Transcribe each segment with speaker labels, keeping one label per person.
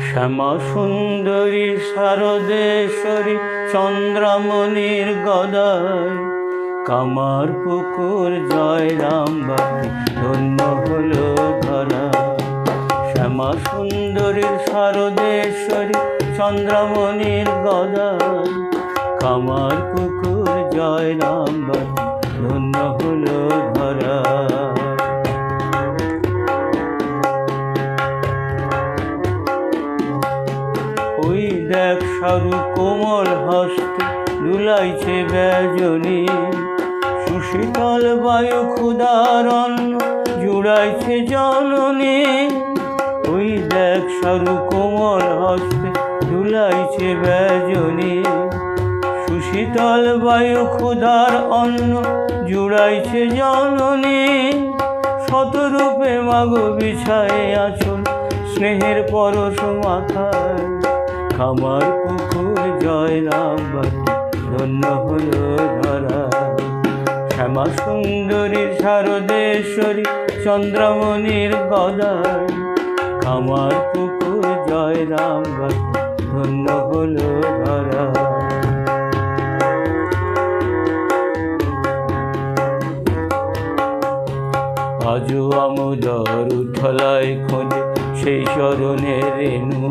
Speaker 1: শ্যামা সুন্দরী শারদেশ্বরী চন্দ্রামণির গদায় কামার পুকুর জয়রাম বাটি ধন্য হলো ধরা। শ্যামা সুন্দরীর শারদেশ্বরী চন্দ্রামণির গদায় কামার পুকুর জয়রাম বাটি ধন্য হলো ধরা। ওই দেখ সরু কোমল হস্তে দুলাইছে ব্যজনী, সুশীতল বায়ু ক্ষুধার অন্ন জুড়াইছে জননী। ওই দেখ সরু কোমল হস্তে দুলাইছে ব্যজনী, সুশীতল বায়ু ক্ষুধার অন্ন জুড়াইছে জননী। শতরূপে মাগো বিছায়ে আঁচল স্নেহের পরশ মাথায় কামার পুকুর জয়রাম বাটি ধন্য হলো ধরা। শ্যামা সুন্দরীর শারদেশ্বরী চন্দ্রামণির গদায় কামার পুকুর জয়রাম বাটি ধন্য হলো ধরা। আজও আমোদর উথলায় খোঁজে সেই চরণের রেণু,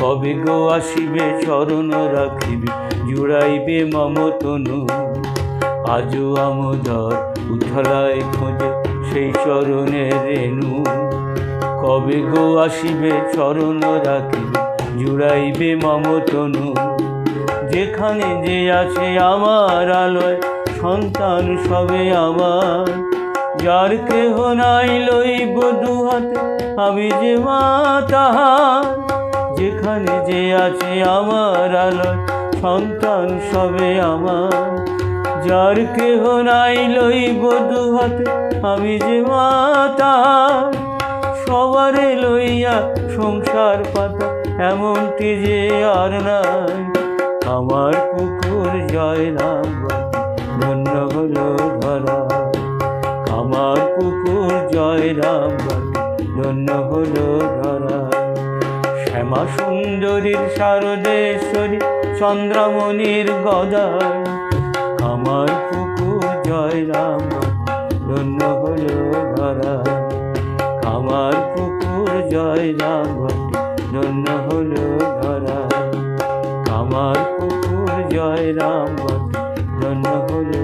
Speaker 1: কবে গো আসিবে চরণ রাখিবে জুড়াইবে মম তনু। আজও আমোদর উথলায় খোঁজে সেই চরণের রেণু, কবে গো আসিবে চরণ রাখিবে জুড়াইবে মম তনু। যেখানে যে আছে আমার আলয় সন্তান সবে আমার, যার কেহ নাই লইব দুহাতে আমি যে মা তাহার। যেখানে যে আছে আমার আলয় সন্তান সবে আমার, যার কেহ নাই লইব দুহাতে আমি যে মা তাহার। সবারে লইয়া সংসার পাতা এমনটি যে আর নাই, আমার পুকুর জয়রাম বাটি ধন্য হলো ধরা। আমার পুকুর জয়রাম বাটি ধন্য হলো ধরা। শ্যামা সুন্দরীর শারদেশ্বরী চন্দ্রামণির গদায় কামার পুকুর জয়রাম বাটি ধন্য হলো ধরা। কামার পুকুর জয়রাম বাটি ধন্য হলো ধরা। কামার পুকুর জয়রাম বাটি ধন্য হলো